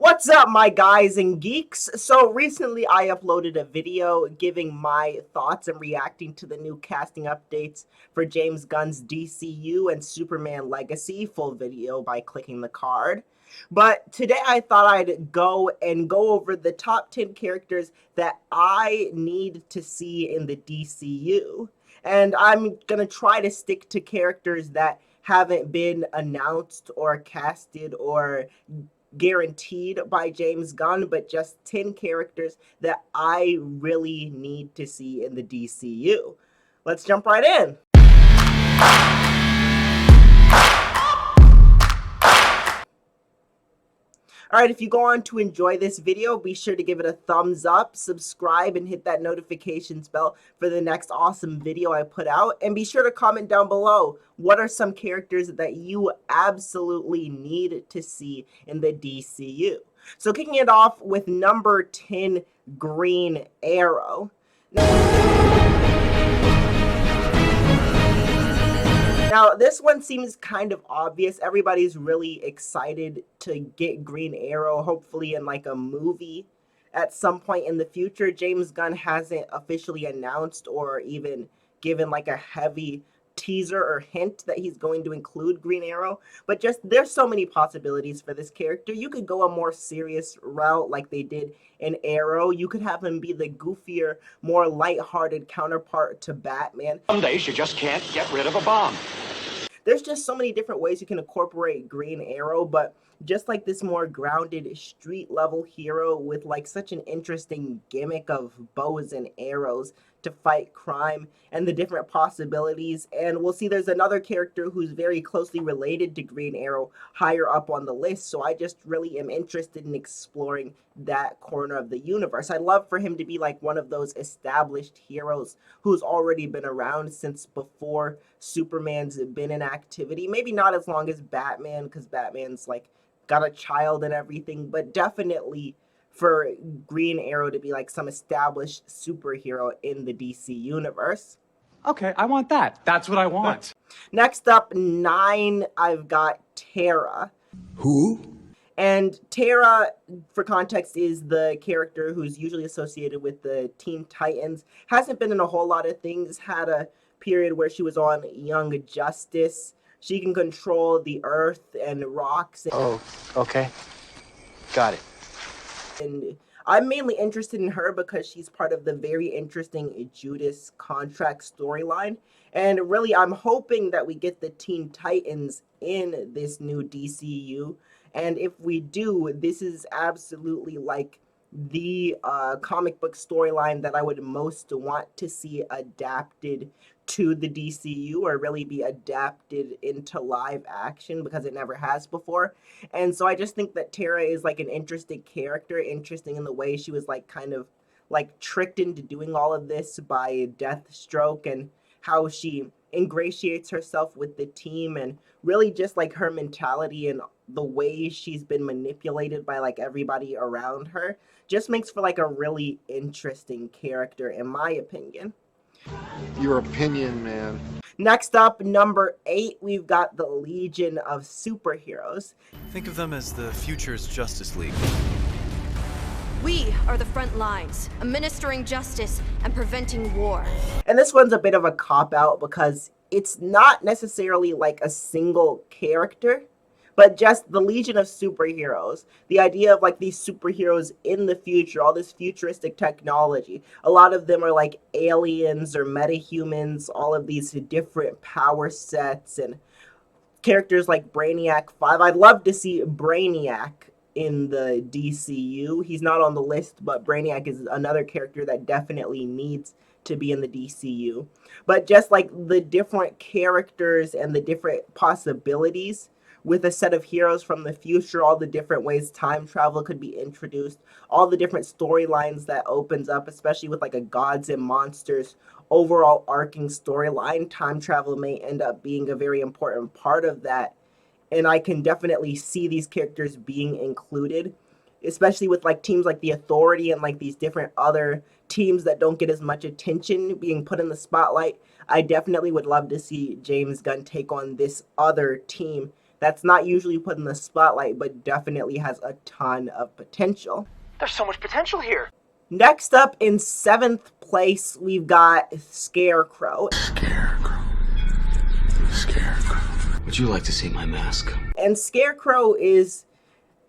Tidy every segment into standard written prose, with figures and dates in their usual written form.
What's up, my guys and geeks? So recently I uploaded a video giving my thoughts and reacting to the new casting updates for James Gunn's DCU and Superman Legacy. Full video by clicking the card. But today I thought I'd go over the top 10 characters that I need to see in the DCU. And I'm gonna try to stick to characters that haven't been announced or casted or guaranteed by James Gunn, but just 10 characters that I really need to see in the DCU. Let's jump right in. Alright, if you go on to enjoy this video, be sure to give it a thumbs up, subscribe, and hit that notifications bell for the next awesome video I put out. And be sure to comment down below, what are some characters that you absolutely need to see in the DCU? So kicking it off with number 10, Green Arrow. Now, this one seems kind of obvious. Everybody's really excited to get Green Arrow, hopefully in like a movie at some point in the future. James Gunn hasn't officially announced or even given like a heavy teaser or hint that he's going to include Green Arrow, but just there's so many possibilities for this character. You could go a more serious route like they did in Arrow. You could have him be the goofier, more lighthearted counterpart to Batman. Some days you just can't get rid of a bomb. There's just so many different ways you can incorporate Green Arrow, but just like this more grounded street level hero with like such an interesting gimmick of bows and arrows to fight crime and the different possibilities. And we'll see there's another character who's very closely related to Green Arrow higher up on the list, so I just really am interested in exploring that corner of the universe. I'd love for him to be like one of those established heroes who's already been around since before Superman's been in activity. Maybe not as long as Batman, because Batman's like got a child and everything, but definitely for Green Arrow to be like some established superhero in the DC universe. Okay, I want that. That's what I want. Next up, 9, I've got Tara. Who? And Tara, for context, is the character who's usually associated with the Teen Titans. Hasn't been in a whole lot of things. Had a period where she was on Young Justice. She can control the earth and rocks. Oh, okay. Got it. And I'm mainly interested in her because she's part of the very interesting Judas Contract storyline. And really, I'm hoping that we get the Teen Titans in this new DCU. And if we do, this is absolutely like the comic book storyline that I would most want to see adapted to the DCU, or really be adapted into live action, because it never has before. And so I just think that Tara is like an interesting character, interesting in the way she was like kind of like tricked into doing all of this by Deathstroke, and how she ingratiates herself with the team, and really just like her mentality and the way she's been manipulated by like everybody around her just makes for like a really interesting character, in my opinion. Your opinion, man. Next up, number 8, we've got the Legion of Superheroes. Think of them as the future's Justice League. We are the front lines, administering justice and preventing war. And this one's a bit of a cop-out because it's not necessarily like a single character, but just the Legion of Superheroes. The idea of like these superheroes in the future, all this futuristic technology. A lot of them are like aliens or metahumans, all of these different power sets, and characters like Brainiac 5. I'd love to see Brainiac in the DCU. He's not on the list, but Brainiac is another character that definitely needs to be in the DCU. But just like the different characters and the different possibilities with a set of heroes from the future, all the different ways time travel could be introduced, all the different storylines that opens up, especially with like a gods and monsters overall arcing storyline. Time travel may end up being a very important part of that, and I can definitely see these characters being included, especially with like teams like the Authority and like these different other teams that don't get as much attention being put in the spotlight. I definitely would love to see James Gunn take on this other team that's not usually put in the spotlight, but definitely has a ton of potential. There's so much potential here. Next up in 7th place, we've got Scarecrow. Would you like to see my mask? And Scarecrow is,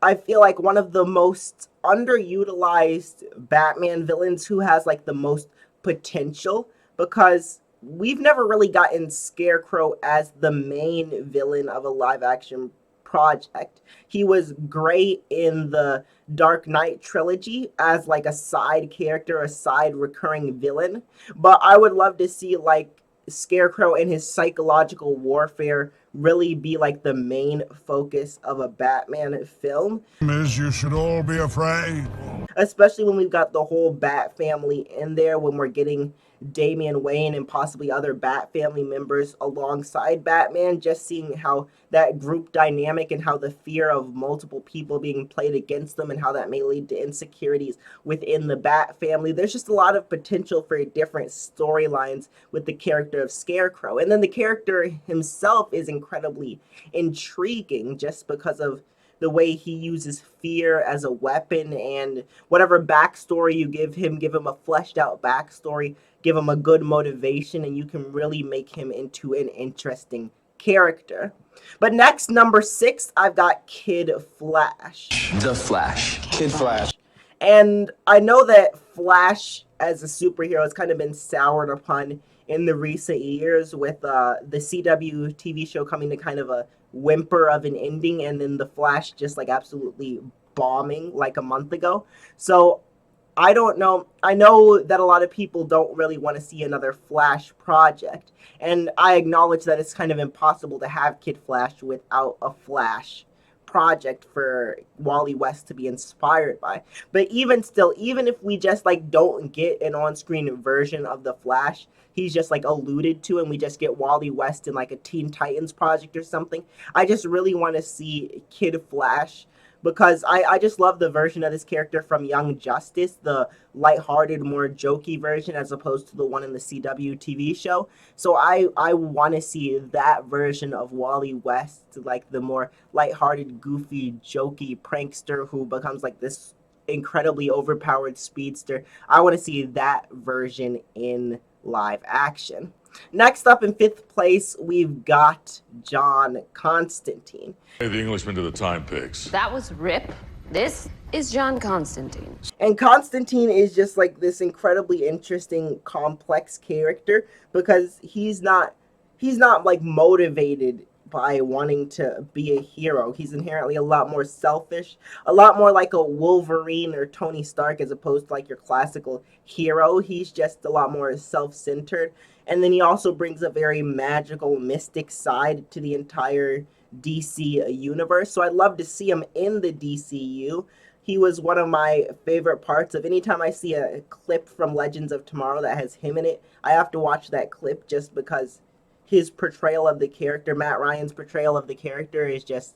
I feel like, one of the most underutilized Batman villains who has like the most potential, because we've never really gotten Scarecrow as the main villain of a live action project. He was great in the Dark Knight trilogy as like a side character, a side recurring villain, but I would love to see like Scarecrow and his psychological warfare really be like the main focus of a Batman film. You should all be afraid. Especially when we've got the whole Bat family in there, when we're getting Damian Wayne and possibly other Bat family members alongside Batman, just seeing how that group dynamic and how the fear of multiple people being played against them and how that may lead to insecurities within the Bat family. There's just a lot of potential for different storylines with the character of Scarecrow. And then the character himself is incredibly intriguing just because of the way he uses fear as a weapon, and whatever backstory you give him a fleshed out backstory, give him a good motivation, and you can really make him into an interesting character. But next, number 6, I've got Kid Flash. The Flash. Kid Flash. And I know that Flash as a superhero has kind of been soured upon in the recent years with the CW TV show coming to kind of a whimper of an ending, and then the Flash just like absolutely bombing like a month ago. So I don't know. I know that a lot of people don't really want to see another Flash project, and I acknowledge that it's kind of impossible to have Kid Flash without a Flash project for Wally West to be inspired by. But even still, even if we just like don't get an on-screen version of the Flash, he's just like alluded to, and we just get Wally West in like a Teen Titans project or something, I just really want to see Kid Flash, because I just love the version of this character from Young Justice, the lighthearted, more jokey version, as opposed to the one in the CW TV show. So I want to see that version of Wally West, like the more lighthearted, goofy, jokey prankster who becomes like this incredibly overpowered speedster. I want to see that version in live action. Next up in 5th place, we've got John Constantine. Hey, the Englishman to the time pigs. That was Rip. This is John Constantine. And Constantine is just like this incredibly interesting, complex character, because he's not like motivated by wanting to be a hero. He's inherently a lot more selfish, a lot more like a Wolverine or Tony Stark as opposed to like your classical hero. He's just a lot more self-centered. And then he also brings a very magical, mystic side to the entire DC universe. So I'd love to see him in the DCU. He was one of my favorite parts of anytime I see a clip from Legends of Tomorrow that has him in it. I have to watch that clip just because his portrayal of the character, Matt Ryan's portrayal of the character, is just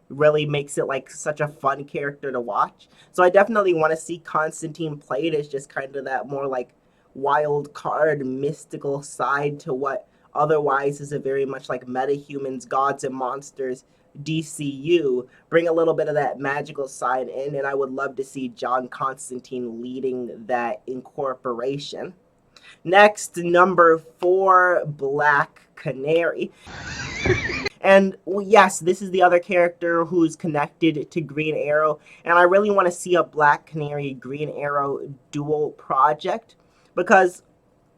really makes it like such a fun character to watch. So I definitely want to see Constantine played as just kind of that more like wild card, mystical side to what otherwise is a very much like metahumans, gods and monsters DCU. Bring a little bit of that magical side in, and I would love to see John Constantine leading that incorporation. Next, number 4, Black Canary. And yes, this is the other character who's connected to Green Arrow, and I really want to see a Black Canary Green Arrow dual project, because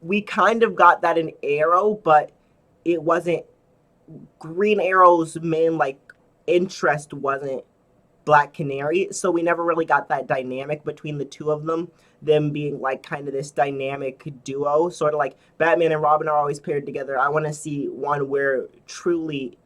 we kind of got that in Arrow, but it wasn't Green Arrow's main like interest wasn't Black Canary, so we never really got that dynamic between the two of them being like kind of this dynamic duo, sort of like Batman and Robin are always paired together. I want to see one where truly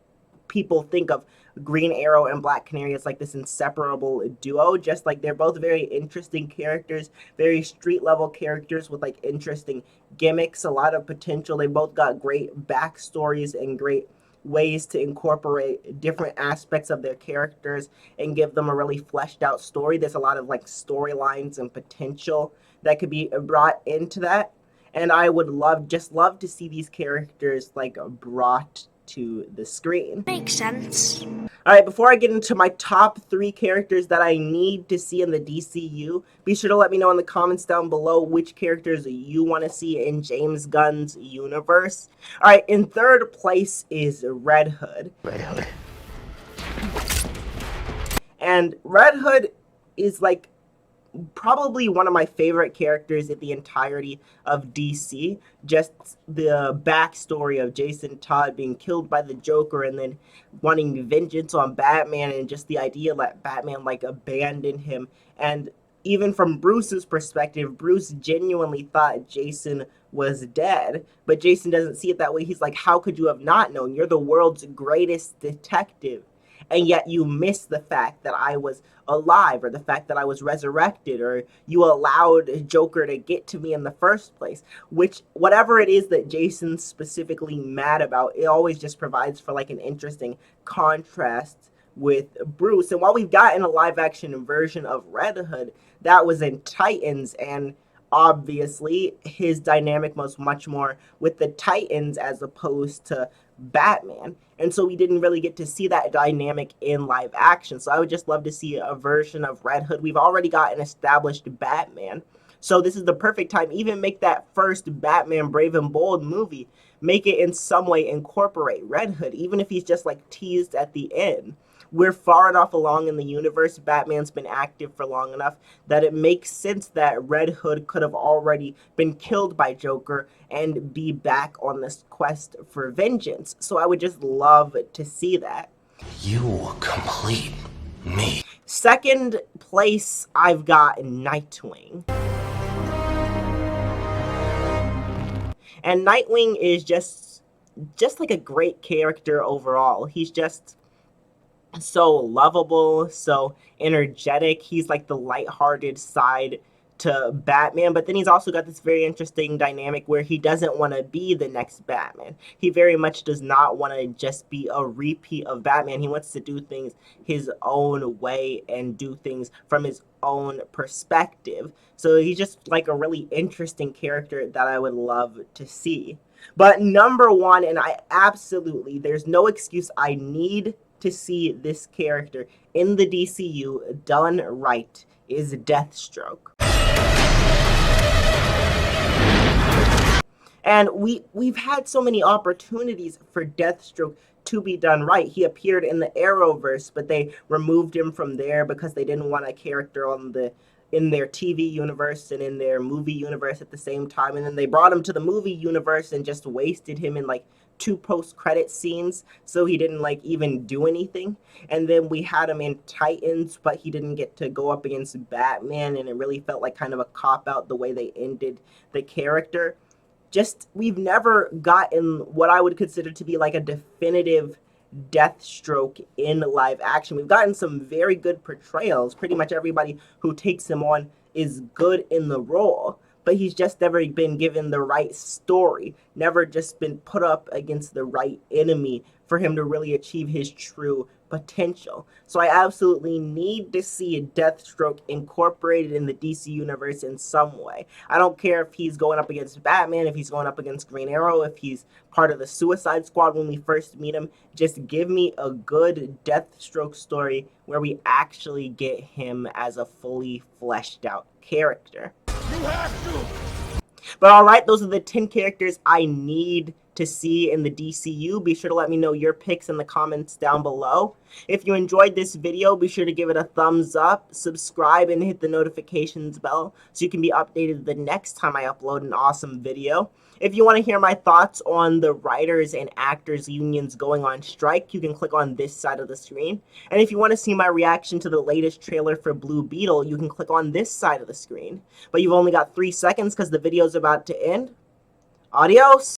people think of Green Arrow and Black Canary as like this inseparable duo, just like they're both very interesting characters, very street level characters with like interesting gimmicks, a lot of potential. They both got great backstories and great ways to incorporate different aspects of their characters and give them a really fleshed out story. There's a lot of like storylines and potential that could be brought into that, and I would love to see these characters like brought to the screen. Makes sense. Alright, before I get into my top 3 characters that I need to see in the DCU, be sure to let me know in the comments down below which characters you want to see in James Gunn's universe. Alright, in third place is Red Hood. And Red Hood is like probably one of my favorite characters in the entirety of DC. Just the backstory of Jason Todd being killed by the Joker and then wanting vengeance on Batman, and just the idea that Batman like abandoned him. And even from Bruce's perspective, Bruce genuinely thought Jason was dead, but Jason doesn't see it that way. He's like, how could you have not known? You're the world's greatest detective, and yet you miss the fact that I was alive, or the fact that I was resurrected, or you allowed Joker to get to me in the first place. Which, whatever it is that Jason's specifically mad about, it always just provides for like an interesting contrast with Bruce. And while we've gotten a live action version of Red Hood, that was in Titans, and obviously his dynamic was much more with the Titans as opposed to Batman, and so we didn't really get to see that dynamic in live action. So I would just love to see a version of Red Hood. We've already got an established Batman, so this is the perfect time. Even make that first Batman Brave and Bold movie, make it in some way incorporate Red Hood, even if he's just like teased at the end. We're far enough along in the universe, Batman's been active for long enough, that it makes sense that Red Hood could have already been killed by Joker and be back on this quest for vengeance. So I would just love to see that. You complete me. Second place, I've got Nightwing. And Nightwing is just like a great character overall. He's just so lovable, so energetic. He's like the lighthearted side to Batman, but then he's also got this very interesting dynamic where he doesn't want to be the next Batman. He very much does not want to just be a repeat of Batman. He wants to do things his own way and do things from his own perspective. So he's just like a really interesting character that I would love to see. But number one, and there's no excuse, I need to see this character in the DCU done right, is Deathstroke. And we've had so many opportunities for Deathstroke to be done right. He appeared in the Arrowverse, but they removed him from there because they didn't want a character in their TV universe and in their movie universe at the same time. And then they brought him to the movie universe and just wasted him in like 2 post-credit scenes, so he didn't like even do anything. And then we had him in Titans, but he didn't get to go up against Batman, and it really felt like kind of a cop-out the way they ended the character. Just, we've never gotten what I would consider to be like a definitive Deathstroke in live action. We've gotten some very good portrayals. Pretty much everybody who takes him on is good in the role, but he's just never been given the right story, never just been put up against the right enemy for him to really achieve his true potential. So I absolutely need to see Deathstroke incorporated in the DC universe in some way. I don't care if he's going up against Batman, if he's going up against Green Arrow, if he's part of the Suicide Squad when we first meet him. Just give me a good Deathstroke story where we actually get him as a fully fleshed out character. You have to! But alright, those are the 10 characters I need to see in the DCU. Be sure to let me know your picks in the comments down below. If you enjoyed this video, be sure to give it a thumbs up, subscribe, and hit the notifications bell so you can be updated the next time I upload an awesome video. If you want to hear my thoughts on the writers and actors unions going on strike, you can click on this side of the screen. And if you want to see my reaction to the latest trailer for Blue Beetle, you can click on this side of the screen. But you've only got 3 seconds because the video's about to end. Adios!